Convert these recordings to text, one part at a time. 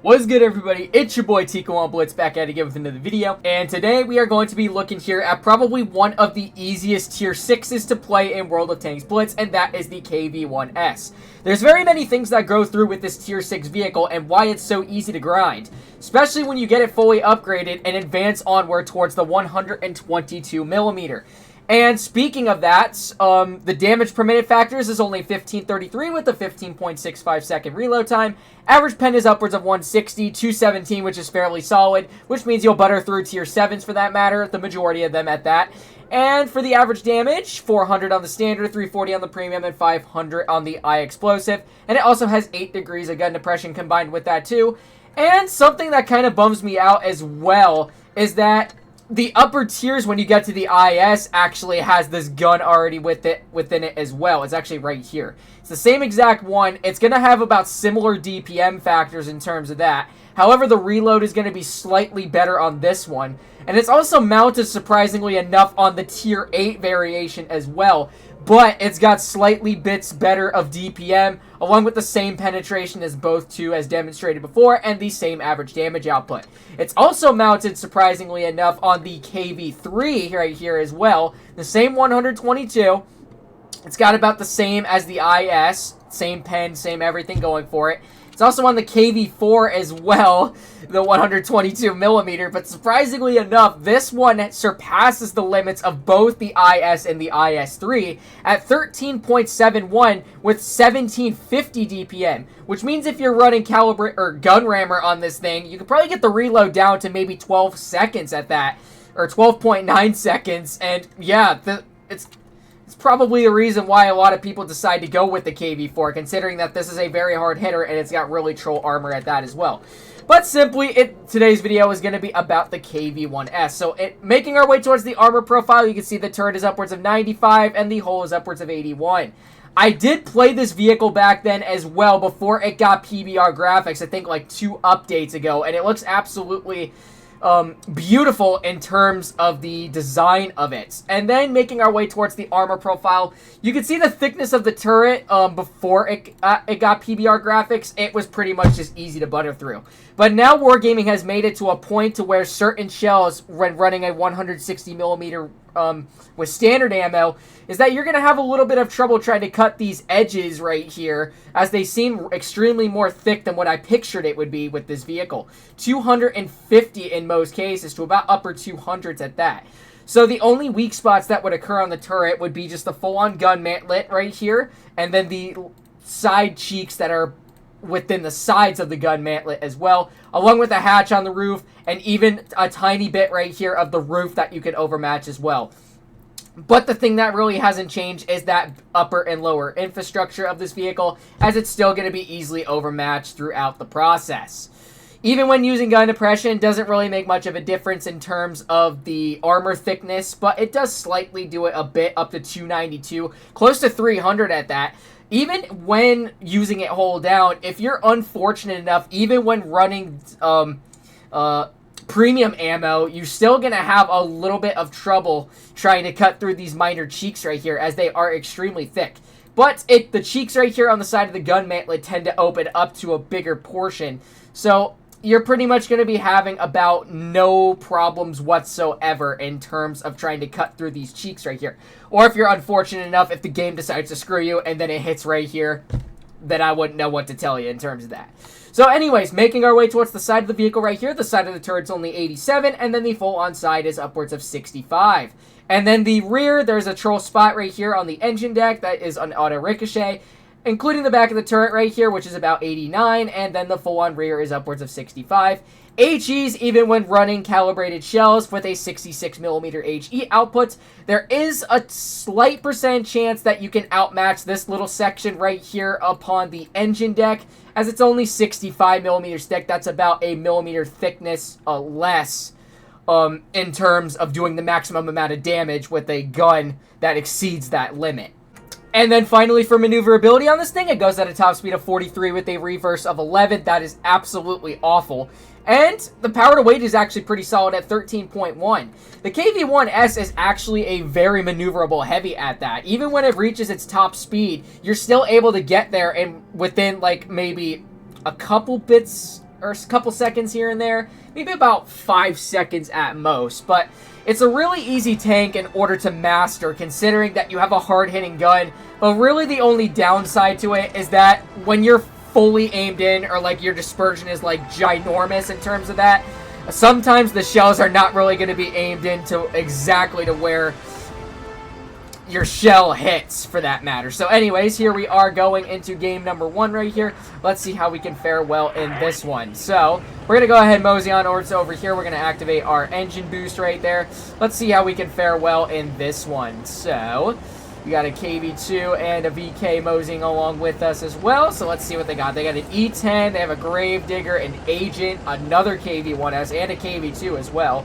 What's good, everybody? It's your boy Tico on Blitz, back at it again with another video. And today we are going to be looking here at probably one of the easiest tier 6s to play in World of Tanks Blitz, and that is the KV-1S. There's very many things that go through with this tier 6 vehicle and why it's so easy to grind, especially when you get it fully upgraded and advance onward towards the 122mm. And speaking of that, the damage per minute factors is only 1533 with a 15.65 second reload time. Average pen is upwards of 160, 217, which is fairly solid, which means you'll butter through tier 7s for that matter, the majority of them at that. And for the average damage, 400 on the standard, 340 on the premium, and 500 on the eye explosive. And it also has 8 degrees of gun depression combined with that too. And something that kind of bums me out as well is that the upper tiers, when you get to the IS, actually has this gun already within it as well. It's actually right here. It's the same exact one. It's going to have about similar DPM factors in terms of that. However, the reload is going to be slightly better on this one. And it's also mounted, surprisingly enough, on the tier 8 variation as well. But it's got slightly bits better of DPM, along with the same penetration as both two as demonstrated before, and the same average damage output. It's also mounted, surprisingly enough, on the KV-3 right here as well. The same 122. It's got about the same as the IS. Same pen, same everything going for it. It's also on the KV-4 as well, the 122mm, but surprisingly enough, this one surpasses the limits of both the IS and the IS-3 at 13.71 with 1750 DPM, which means if you're running caliber or gun rammer on this thing, you could probably get the reload down to maybe 12 seconds at that, or 12.9 seconds, and yeah, it's probably the reason why a lot of people decide to go with the KV-4, considering that this is a very hard hitter and it's got really troll armor at that as well. But simply, today's video is going to be about the KV-1S. So making our way towards the armor profile, you can see the turret is upwards of 95 and the hull is upwards of 81. I did play this vehicle back then as well before it got PBR graphics, I think like 2 updates ago, and it looks absolutely beautiful in terms of the design of it. And then making our way towards the armor profile, you can see the thickness of the turret before it got PBR graphics. It was pretty much just easy to butter through. But now Wargaming has made it to a point to where certain shells, when running a 160mm with standard ammo, is that you're going to have a little bit of trouble trying to cut these edges right here, as they seem extremely more thick than what I pictured it would be with this vehicle. 250 in most cases, to about upper 200s at that. So the only weak spots that would occur on the turret would be just the full-on gun mantlet right here, and then the side cheeks that are within the sides of the gun mantlet as well, along with a hatch on the roof, and even a tiny bit right here of the roof that you can overmatch as well. But the thing that really hasn't changed is that upper and lower infrastructure of this vehicle, as it's still going to be easily overmatched throughout the process. Even when using gun depression, doesn't really make much of a difference in terms of the armor thickness, but it does slightly do it a bit, up to 292, close to 300 at that. Even when using it hold down, if you're unfortunate enough, even when running premium ammo, you're still going to have a little bit of trouble trying to cut through these minor cheeks right here, as they are extremely thick. But the cheeks right here on the side of the gun mantlet tend to open up to a bigger portion, so you're pretty much going to be having about no problems whatsoever in terms of trying to cut through these cheeks right here. Or if you're unfortunate enough, if the game decides to screw you and then it hits right here, then I wouldn't know what to tell you in terms of that. So anyways, making our way towards the side of the vehicle right here, the side of the turret's only 87, and then the full-on side is upwards of 65. And then the rear, there's a troll spot right here on the engine deck that is an auto ricochet, including the back of the turret right here, which is about 89, and then the full-on rear is upwards of 65. HEs, even when running calibrated shells with a 66mm HE output, there is a slight percent chance that you can outmatch this little section right here upon the engine deck, as it's only 65mm thick. That's about a millimeter thickness less in terms of doing the maximum amount of damage with a gun that exceeds that limit. And then finally, for maneuverability on this thing, it goes at a top speed of 43 with a reverse of 11. That is absolutely awful. And the power to weight is actually pretty solid at 13.1. The KV-1S is actually a very maneuverable heavy at that. Even when it reaches its top speed, you're still able to get there and within like maybe a couple bits or a couple seconds here and there. Maybe about 5 seconds at most. But it's a really easy tank in order to master, considering that you have a hard-hitting gun. But really the only downside to it is that when you're fully aimed in, or like your dispersion is like ginormous in terms of that, sometimes the shells are not really going to be aimed into exactly to where your shell hits, for that matter. So anyways, here we are going into game number 1 right here. Let's see how we can fare well in this one. So we're going to go ahead and mosey on over here. We're going to activate our engine boost right there. Let's see how we can fare well in this one. So we got a KV-2 and a VK moseying along with us as well. So let's see what they got. They got an E10, they have a Gravedigger, an Agent, another KV-1S, and a KV-2 as well.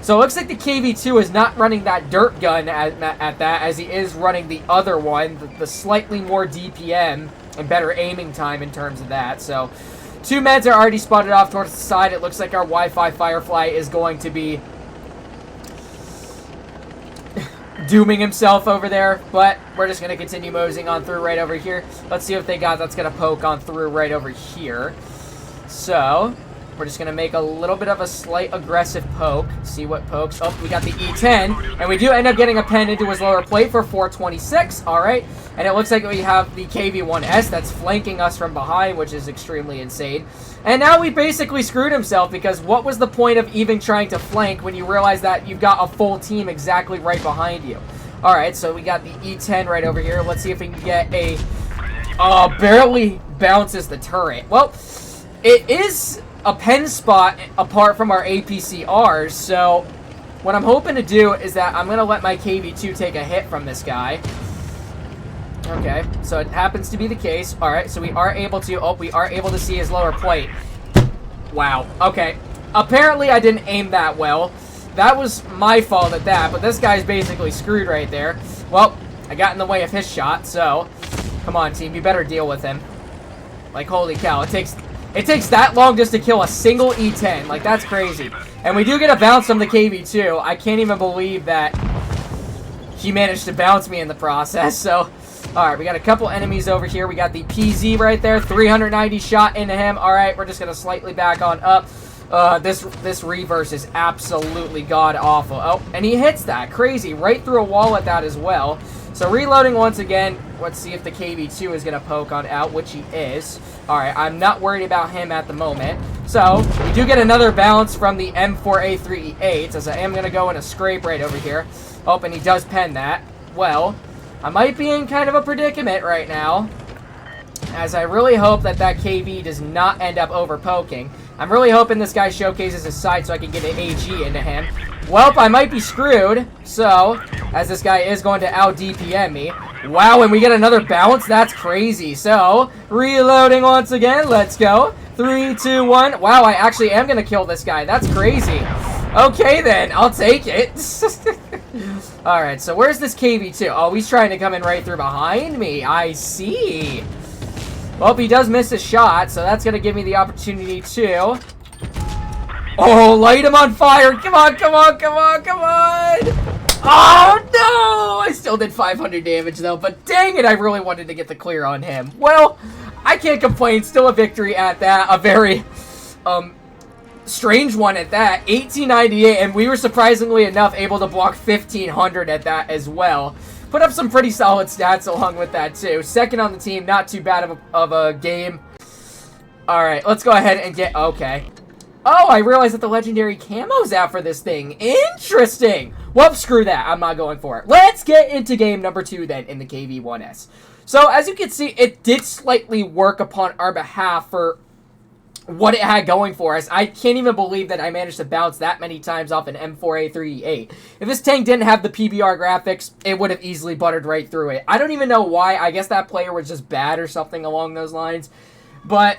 So it looks like the KV-2 is not running that dirt gun at that, as he is running the other one, the slightly more DPM and better aiming time in terms of that. So 2 meds are already spotted off towards the side. It looks like our Wi-Fi Firefly is going to be dooming himself over there, but we're just going to continue moseying on through right over here. Let's see what they got that's going to poke on through right over here. So we're just going to make a little bit of a slight aggressive poke. See what pokes. Oh, we got the E10, and we do end up getting a pen into his lower plate for 426. All right, and it looks like we have the KV-1S that's flanking us from behind, which is extremely insane. And now we basically screwed himself, because what was the point of even trying to flank when you realize that you've got a full team exactly right behind you? All right, so we got the E10 right over here. Let's see if we can get a... barely bounces the turret. Well, it is a pen spot apart from our APCRs, so what I'm hoping to do is that I'm going to let my KV-2 take a hit from this guy. Okay, so it happens to be the case. Alright, so we are able to see his lower plate. Wow, okay. Apparently I didn't aim that well. That was my fault at that, but this guy's basically screwed right there. Well, I got in the way of his shot, so come on, team, you better deal with him. Like, holy cow, it takes that long just to kill a single E10. Like, that's crazy. And we do get a bounce from the KV-2. I can't even believe that he managed to bounce me in the process, so... Alright, we got a couple enemies over here. We got the PZ right there. 390 shot into him. Alright, we're just going to slightly back on up. This reverse is absolutely god-awful. Oh, and he hits that. Crazy. Right through a wall at that as well. So reloading once again. Let's see if the KV-2 is going to poke on out, which he is. Alright, I'm not worried about him at the moment. So, we do get another bounce from the M4A3E8, as I am going to go in a scrape right over here. Oh, and he does pen that. Well, I might be in kind of a predicament right now, as I really hope that that KV does not end up over poking. I'm really hoping this guy showcases his side so I can get an AG into him. Welp, I might be screwed, so, as this guy is going to out-DPM me. Wow, and we get another bounce? That's crazy. So, reloading once again. Let's go. 3, 2, 1. Wow, I actually am going to kill this guy. That's crazy. Okay, then. I'll take it. Alright, so where's this KV-2? Oh, he's trying to come in right through behind me. I see. Well, he does miss his shot, so that's going to give me the opportunity to... Oh, light him on fire. Come on, come on, come on, come on. Oh, no. I still did 500 damage, though. But dang it, I really wanted to get the clear on him. Well, I can't complain. Still a victory at that. A very strange one at that. 1898, and we were surprisingly enough able to block 1500 at that as well. Put up some pretty solid stats along with that, too. Second on the team. Not too bad of a game. All right, let's go ahead and get... Okay. Oh, I realized that the legendary camo's out for this thing. Interesting. Well, screw that. I'm not going for it. Let's get into game number 2 then in the KV-1S. So, as you can see, it did slightly work upon our behalf for what it had going for us. I can't even believe that I managed to bounce that many times off an M4A3E8. If this tank didn't have the PBR graphics, it would have easily buttered right through it. I don't even know why. I guess that player was just bad or something along those lines. But...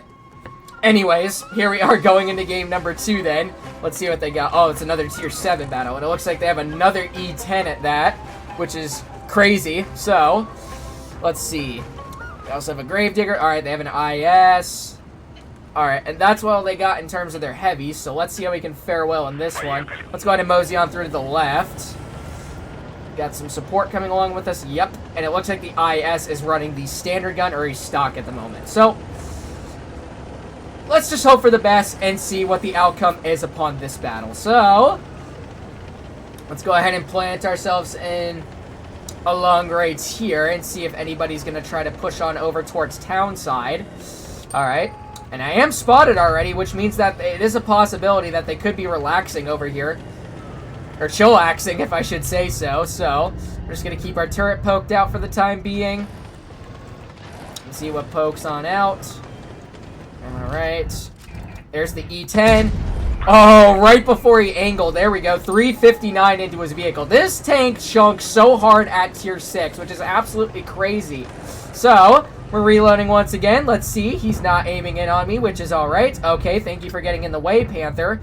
anyways, here we are going into game number 2 then. Let's see what they got. Oh, it's another tier 7 battle. And it looks like they have another E10 at that, which is crazy. So, let's see. They also have a Gravedigger. Alright, they have an IS. Alright, and that's all they got in terms of their heavies. So let's see how we can fare well in this one. Let's go ahead and mosey on through to the left. Got some support coming along with us. Yep. And it looks like the IS is running the standard gun or he's stock at the moment. So... let's just hope for the best and see what the outcome is upon this battle. So, let's go ahead and plant ourselves in along right here and see if anybody's going to try to push on over towards town side. Alright. And I am spotted already, which means that it is a possibility that they could be relaxing over here. Or chillaxing, if I should say so. So, we're just going to keep our turret poked out for the time being. Let's see what pokes on out. Alright. There's the E10. Oh, right before he angled. There we go. 359 into his vehicle. This tank chunks so hard at tier 6, which is absolutely crazy. So, we're reloading once again. Let's see. He's not aiming in on me, which is alright. Okay, thank you for getting in the way, Panther.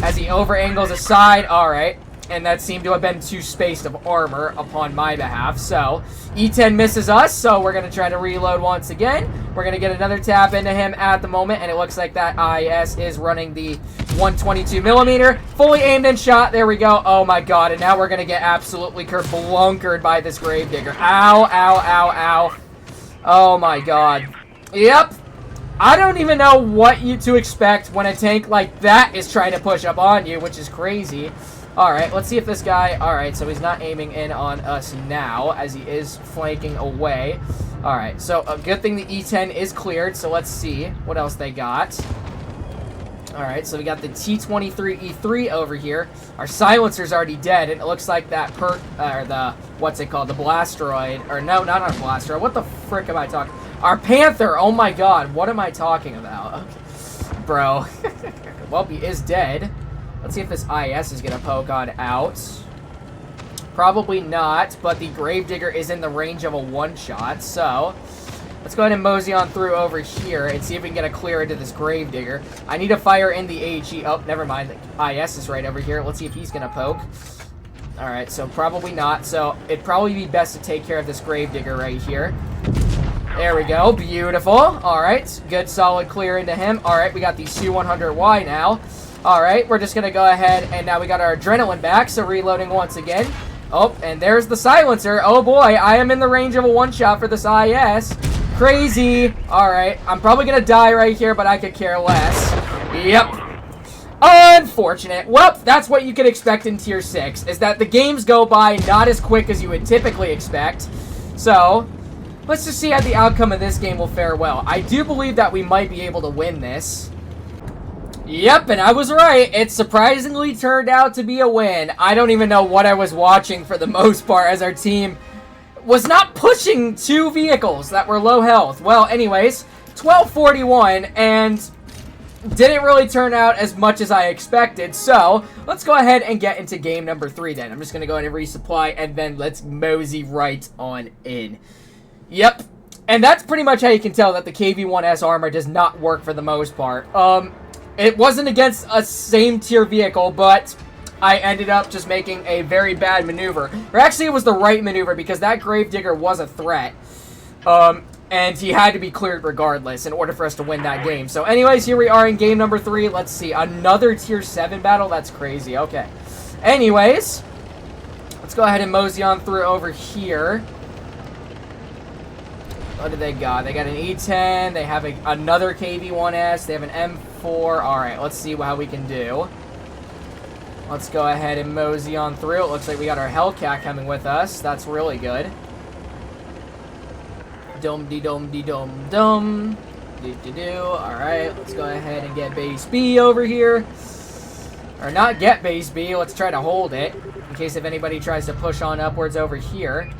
As he over-angles aside. Alright. And that seemed to have been too spaced of armor upon my behalf. So, E10 misses us, so we're going to try to reload once again. We're going to get another tap into him at the moment, and it looks like that IS is running the 122mm. Fully aimed and shot. There we go. Oh my god, and now we're going to get absolutely kerblunkered by this Gravedigger. Ow, ow, ow, ow. Oh my god. Yep. I don't even know what to expect when a tank like that is trying to push up on you, which is crazy. Alright, let's see if this guy... Alright, so he's not aiming in on us now, as he is flanking away. Alright, so a good thing the E10 is cleared, so let's see what else they got. Alright, so we got the T-23E3 over here. Our silencer's already dead, and it looks like that what's it called? The Blasteroid. Or no, not our Blasteroid. What the frick am I talking? Our Panther! Oh my god, what am I talking about? Okay. Bro. Well, he is dead. Let's see if this IS is going to poke on out. Probably not, but the Gravedigger is in the range of a one-shot, so let's go ahead and mosey on through over here and see if we can get a clear into this Gravedigger. I need to fire in the AG. Oh, never mind. The IS is right over here. Let's see if he's going to poke. Alright, so probably not. So it'd probably be best to take care of this Gravedigger right here. There we go. Beautiful. Alright, good solid clear into him. Alright, we got the Su-100Y now. Alright, we're just going to go ahead, and now we got our adrenaline back, so reloading once again. Oh, and there's the silencer. Oh boy, I am in the range of a one-shot for this IS. Crazy. Alright, I'm probably going to die right here, but I could care less. Yep. Unfortunate. Well, that's what you could expect in Tier 6, is that the games go by not as quick as you would typically expect. So, let's just see how the outcome of this game will fare well. I do believe that we might be able to win this. Yep, and I was right. It surprisingly turned out to be a win. I don't even know what I was watching for the most part, as our team was not pushing two vehicles that were low health. Well, anyways, 1241, and didn't really turn out as much as I expected. So, let's go ahead and get into game number 3 then. I'm just going to go ahead and resupply, and then let's mosey right on in. Yep, and that's pretty much how you can tell that the KV-1S armor does not work for the most part. It wasn't against a same tier vehicle, but I ended up just making a very bad maneuver. Or actually, it was the right maneuver because that Gravedigger was a threat. And he had to be cleared regardless in order for us to win that game. So anyways, here we are in game number 3. Let's see. Another tier 7 battle? That's crazy. Okay. Anyways, let's go ahead and mosey on through over here. What do they got? They got an E10. They have another KV-1S. They have an M4. Alright, let's see how we can do. Let's go ahead and mosey on through. It looks like we got our Hellcat coming with us. That's really good. Dum-de-dum-de-dum-dum. Do-do-do. Alright, let's go ahead and get base B over here. Or not get base B. Let's try to hold it. In case if anybody tries to push on upwards over here.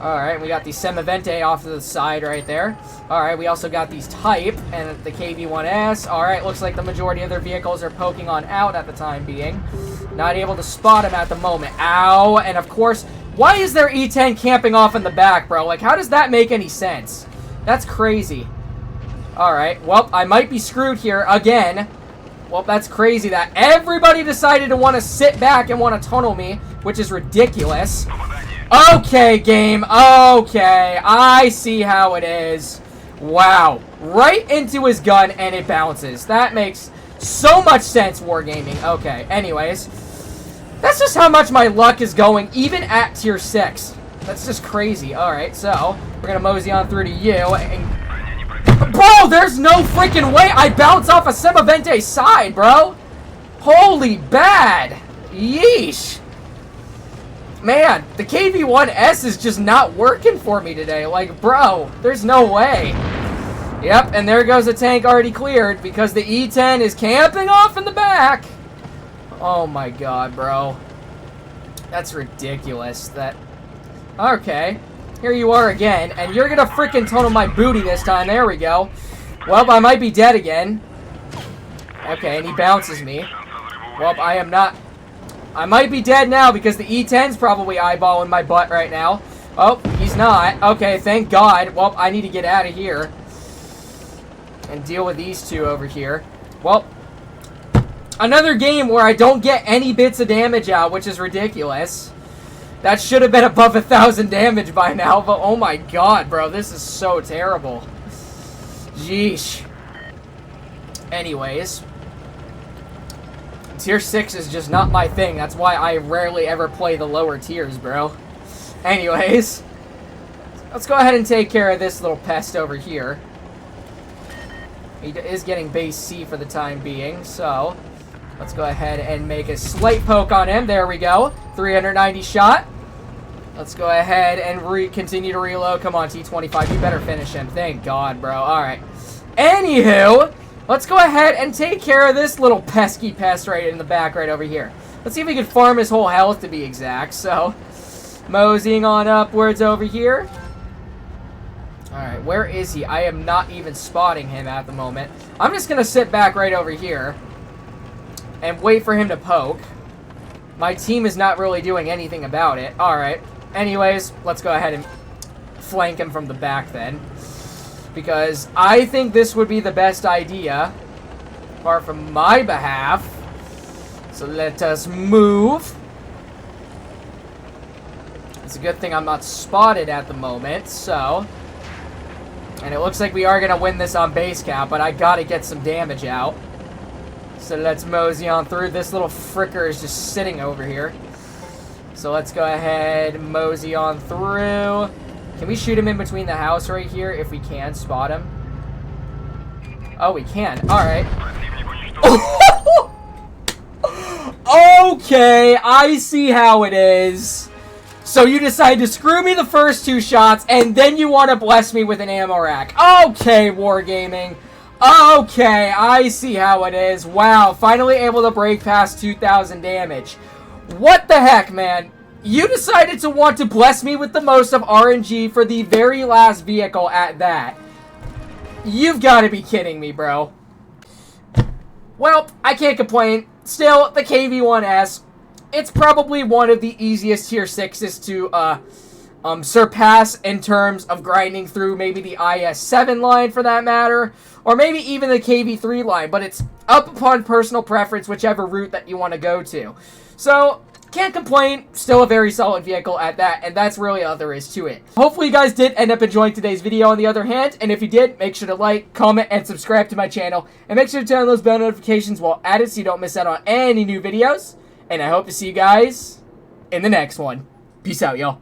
Alright, we got the Semavente off to the side right there. Alright, we also got these Type and the KV-1S. Alright, looks like the majority of their vehicles are poking on out at the time being. Not able to spot them at the moment. Ow! And of course, why is their E10 camping off in the back, bro? Like, how does that make any sense? That's crazy. Alright, well, I might be screwed here again. Well, that's crazy that everybody decided to want to sit back and want to tunnel me, which is ridiculous. Okay, game. Okay. I see how it is. Wow. Right into his gun, and it bounces. That makes so much sense, Wargaming. Okay. Anyways. That's just how much my luck is going, even at Tier 6. That's just crazy. Alright, so we're going to mosey on through to you. And Bro, there's no freaking way I bounce off a Semavente's side, bro. Holy bad. Yeesh. Man, the KV-1S is just not working for me today. Like, bro, there's no way. Yep, and there goes a tank already cleared because the E10 is camping off in the back. Oh my god, bro. That's ridiculous. Okay. Here you are again, and you're gonna freaking tunnel my booty this time. There we go. Well, I might be dead again. Okay, and he bounces me. Well, I am not. I might be dead now because the E10's probably eyeballing my butt right now. Oh, he's not. Okay, thank God. Well, I need to get out of here and deal with these two over here. Well, another game where I don't get any bits of damage out, which is ridiculous. That should have been above 1,000 damage by now, but oh my god, bro, this is so terrible. Yeesh. Anyways. Tier 6 is just not my thing. That's why I rarely ever play the lower tiers, bro. Anyways. Let's go ahead and take care of this little pest over here. He is getting base C for the time being, so let's go ahead and make a slight poke on him. There we go. 390 shot. Let's go ahead and continue to reload. Come on, T25. You better finish him. Thank God, bro. All right. Anywho, let's go ahead and take care of this little pesky pest right in the back right over here. Let's see if we can farm his whole health to be exact. So, moseying on upwards over here. All right, where is he? I am not even spotting him at the moment. I'm just going to sit back right over here and wait for him to poke. My team is not really doing anything about it. Alright. Anyways, let's go ahead and flank him from the back then. Because I think this would be the best idea. Apart from my behalf. So let us move. It's a good thing I'm not spotted at the moment, so. And it looks like we are going to win this on base cap, but I got to get some damage out. So let's mosey on through. This little fricker is just sitting over here. So let's go ahead and mosey on through. Can we shoot him in between the house right here if we can spot him? Oh, we can. Alright. Okay, I see how it is. So you decide to screw me the first two shots, and then you want to bless me with an ammo rack. Okay, Wargaming. Okay, I see how it is. Wow, finally able to break past 2,000 damage. What the heck, man? You decided to want to bless me with the most of RNG for the very last vehicle at that. You've got to be kidding me, bro. Well, I can't complain. Still, the KV-1S, it's probably one of the easiest tier 6s to surpass in terms of grinding through maybe the IS-7 line for that matter, or maybe even the KV-3 line, but it's up upon personal preference, whichever route that you want to go to. So, can't complain, still a very solid vehicle at that, and that's really all there is to it. Hopefully you guys did end up enjoying today's video on the other hand, and if you did, make sure to like, comment, and subscribe to my channel, and make sure to turn on those bell notifications while at it so you don't miss out on any new videos, and I hope to see you guys in the next one. Peace out, y'all.